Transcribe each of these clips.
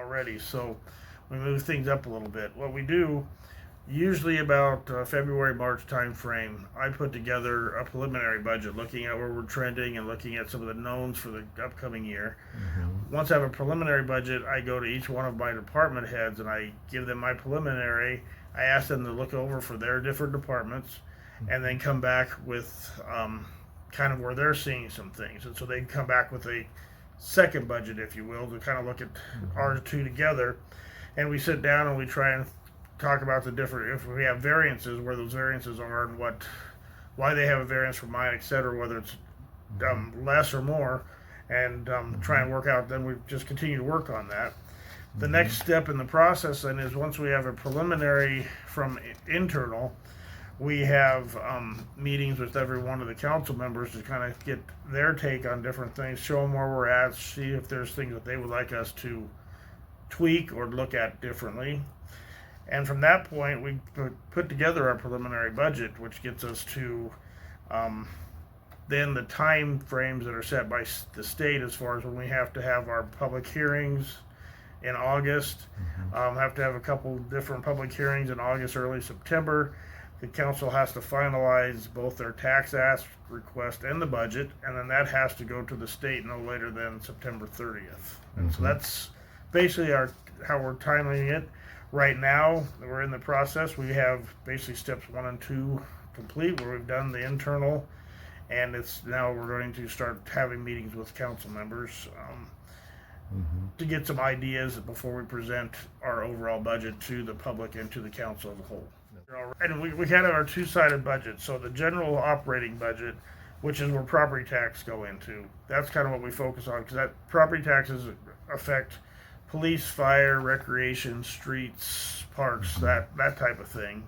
already. So we move things up a little bit. What we do, usually about February, March time frame, I put together a preliminary budget looking at where we're trending and looking at some of the knowns for the upcoming year. Once I have a preliminary budget, I go to each one of my department heads and I give them my preliminary. I ask them to look over for their different departments and then come back with kind of where they're seeing some things. And so they come back with a second budget, if you will, to kind of look at our two together. And we sit down and we try and talk about the different, if we have variances, where those variances are and why they have a variance from mine, et cetera, whether it's less or more, and try and work out. Then we just continue to work on that. The next step in the process then is once we have a preliminary from internal, we have meetings with every one of the council members to kind of get their take on different things, show them where we're at, see if there's things that they would like us to tweak or look at differently. And from that point, we put together our preliminary budget, which gets us to then the time frames that are set by the state as far as when we have to have our public hearings in August. Have to have a couple different public hearings in August, early September. The council has to finalize both their tax ask request and the budget, and then that has to go to the state no later than September 30th. And so that's basically how we're timing it. Right now, we're in the process. We have basically steps 1 and 2 complete, where we've done the internal, and it's now we're going to start having meetings with council members to get some ideas before we present our overall budget to the public and to the council as a whole. And we kind of our two-sided budget. So the general operating budget, which is where property tax go into, that's kind of what we focus on, because that property taxes affect police, fire, recreation, streets, parks, that type of thing.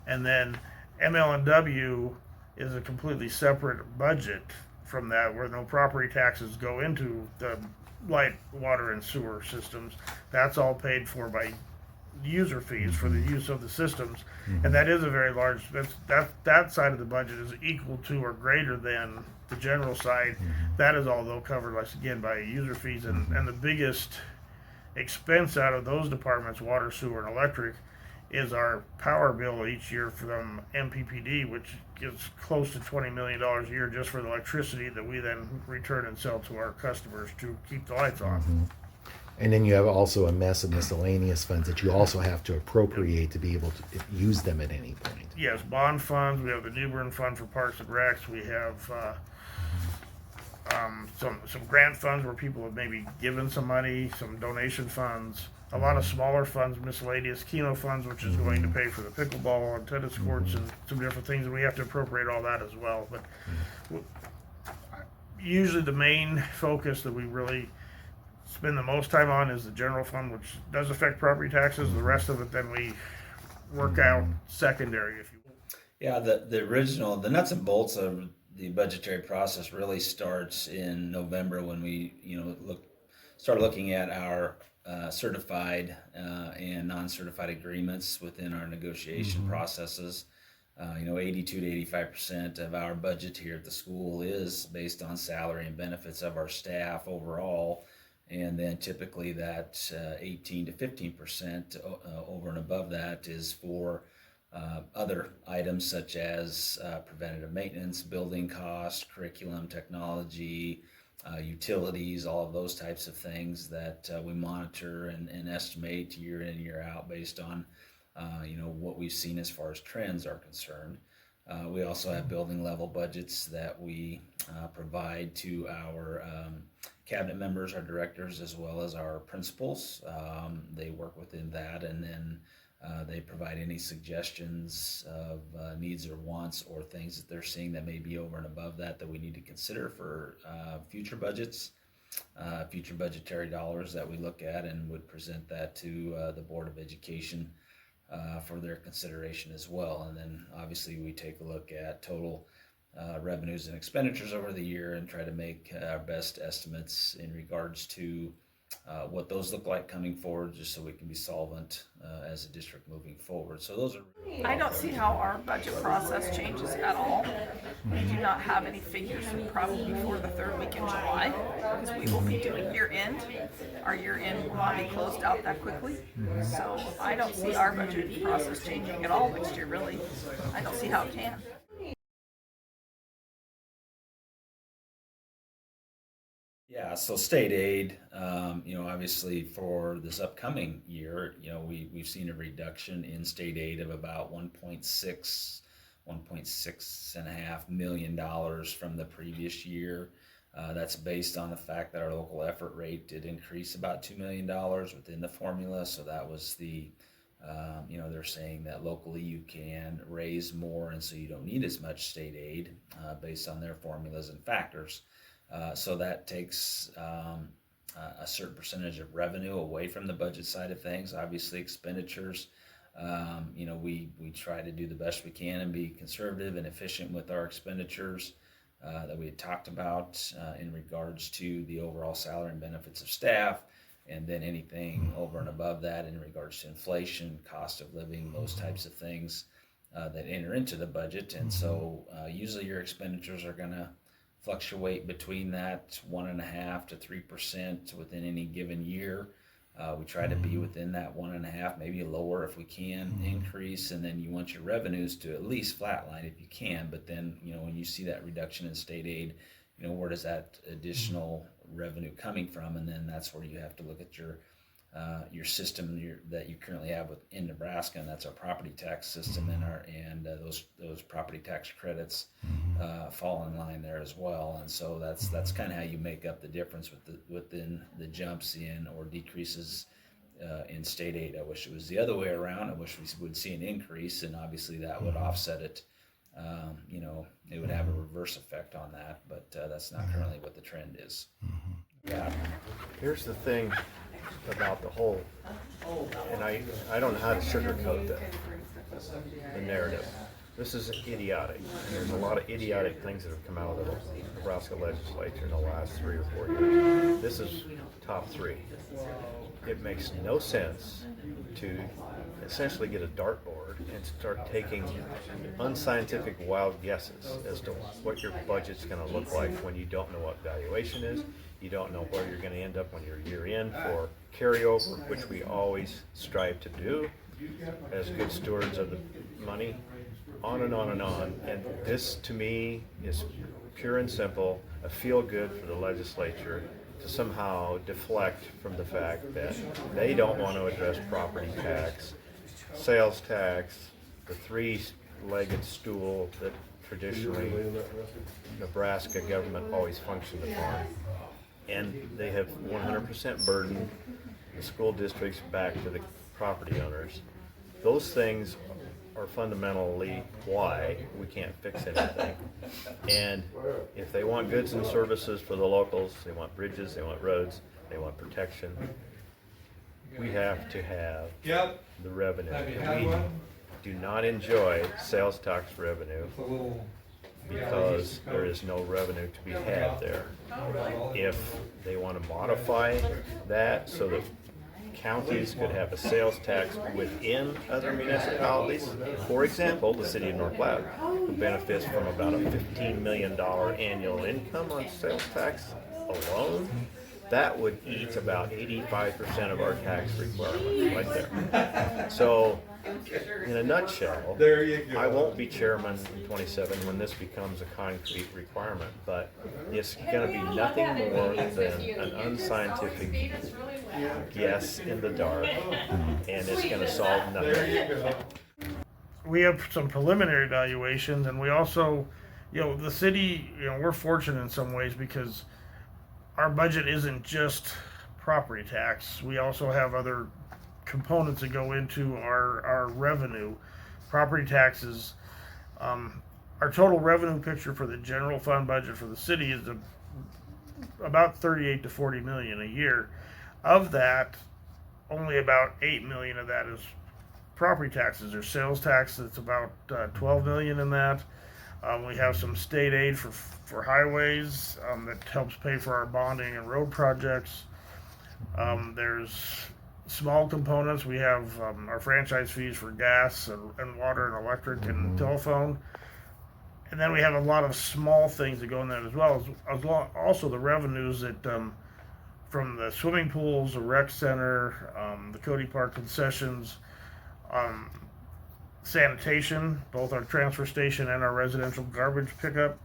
And then ML&W is a completely separate budget from that, where no property taxes go into the light, water, and sewer systems. That's all paid for by user fees for the use of the systems, and that is a very large. That side of the budget is equal to or greater than the general side. That is all though covered, once again, by user fees, and the biggest expense out of those departments, water, sewer, and electric, is our power bill each year from MPPD, which gets close to $20 million a year just for the electricity that we then return and sell to our customers to keep the lights on. And then you have also a mess of miscellaneous funds that you also have to appropriate to be able to use them at any point. Yes, bond funds. We have the Newbern Fund for Parks and Recs. We have some grant funds where people have maybe given some money, some donation funds, a lot of smaller funds, miscellaneous Keno funds, which is going to pay for the pickleball and tennis courts and some different things, and we have to appropriate all that as well. But usually the main focus that we really spend the most time on is the general fund, which does affect property taxes. The rest of it then we work out secondary, if you will. Yeah, the original, the nuts and bolts of the budgetary process really starts in November when we start looking at our certified and non-certified agreements within our negotiation processes. 82 to 85% of our budget here at the school is based on salary and benefits of our staff overall. And then typically that 18 to 15% over and above that is for other items such as preventative maintenance, building costs, curriculum, technology, utilities, all of those types of things that we monitor and estimate year in and year out based on what we've seen as far as trends are concerned. We also have building level budgets that we provide to our cabinet members, our directors, as well as our principals. They work within that, and then they provide any suggestions of needs or wants or things that they're seeing that may be over and above that we need to consider for future budgets, future budgetary dollars that we look at, and would present that to the Board of Education for their consideration as well. And then obviously we take a look at total revenues and expenditures over the year and try to make our best estimates in regards to what those look like coming forward, just so we can be solvent as a district moving forward. So those are. I don't see how our budget process changes at all. We do not have any figures probably before the third week in July, because we will be doing year end. Our year end will not be closed out that quickly. So I don't see our budget process changing at all next year, really. I don't see how it can. Yeah, so state aid, obviously for this upcoming year, we've seen a reduction in state aid of about 1.6 million dollars from the previous year. That's based on the fact that our local effort rate did increase about $2 million within the formula. So that was they're saying that locally you can raise more, and so you don't need as much state aid based on their formulas and factors. So that takes a certain percentage of revenue away from the budget side of things. Obviously, expenditures, we try to do the best we can and be conservative and efficient with our expenditures that we had talked about in regards to the overall salary and benefits of staff, and then anything over and above that in regards to inflation, cost of living, those types of things that enter into the budget. And so usually your expenditures are going to fluctuate between that 1.5% to 3% within any given year. We try to be within that 1.5%, maybe lower if we can, increase, and then you want your revenues to at least flatline if you can. But then, when you see that reduction in state aid, where does that additional revenue coming from? And then that's where you have to look at your system that you currently have in Nebraska, and that's our property tax system, and those property tax credits fall in line there as well. And so that's kind of how you make up the difference within the jumps in or decreases in state aid. I wish it was the other way around. I wish we would see an increase, and obviously that would offset it. It would have a reverse effect on that, but that's not currently what the trend is. Yeah. Here's the thing about the whole, and I don't know how to sugarcoat the narrative. This is idiotic. There's a lot of idiotic things that have come out of the Nebraska legislature in the last 3 or 4 years. This is top 3. It makes no sense to essentially get a dartboard and start taking unscientific wild guesses as to what your budget's going to look like when you don't know what valuation is. You don't know where you're going to end up when you're year in for carryover, which we always strive to do as good stewards of the money, on and on and on. And this, to me, is pure and simple a feel-good for the legislature to somehow deflect from the fact that they don't want to address property tax, sales tax, the three-legged stool that traditionally Nebraska government always functioned upon. And they have 100% burdened the school districts back to the property owners. Those things are fundamentally why we can't fix anything. And if they want goods and services for the locals, they want bridges, they want roads, they want protection, we have to have the revenue. And we do not enjoy sales tax revenue because there is no revenue to be had there. If they want to modify that so that counties could have a sales tax within other municipalities, for example, the city of North Platte, who benefits from about a $15 million annual income on sales tax alone, that would eat about 85% of our tax requirement right there. So, in a nutshell, I won't be chairman in 27 when this becomes a concrete requirement, but it's going to be nothing more than an unscientific guess in the dark, and it's going to solve nothing. We have some preliminary evaluations, and we also, the city, we're fortunate in some ways because our budget isn't just property tax. We also have other components that go into our revenue. Property taxes, our total revenue picture for the general fund budget for the city is about 38 to 40 million a year. Of that, only about 8 million of that is property taxes or sales tax. That's about 12 million in that. We have some state aid for highways that helps pay for our bonding and road projects. There's small components. We have our franchise fees for gas and water and electric and telephone. And then we have a lot of small things that go in that as well. Also the revenues that from the swimming pools, the rec center, the Cody Park concessions, sanitation, both our transfer station and our residential garbage pickup.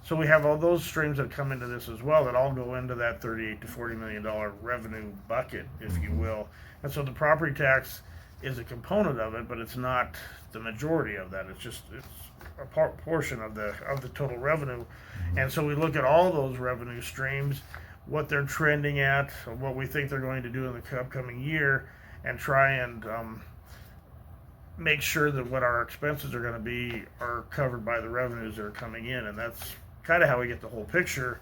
So we have all those streams that come into this as well that all go into that $38 to $40 million revenue bucket, if you will. And so the property tax is a component of it, but it's not the majority of that. It's a portion of the total revenue. And so we look at all those revenue streams, what they're trending at, what we think they're going to do in the upcoming year, and try and make sure that what our expenses are going to be are covered by the revenues that are coming in. And that's kind of how we get the whole picture.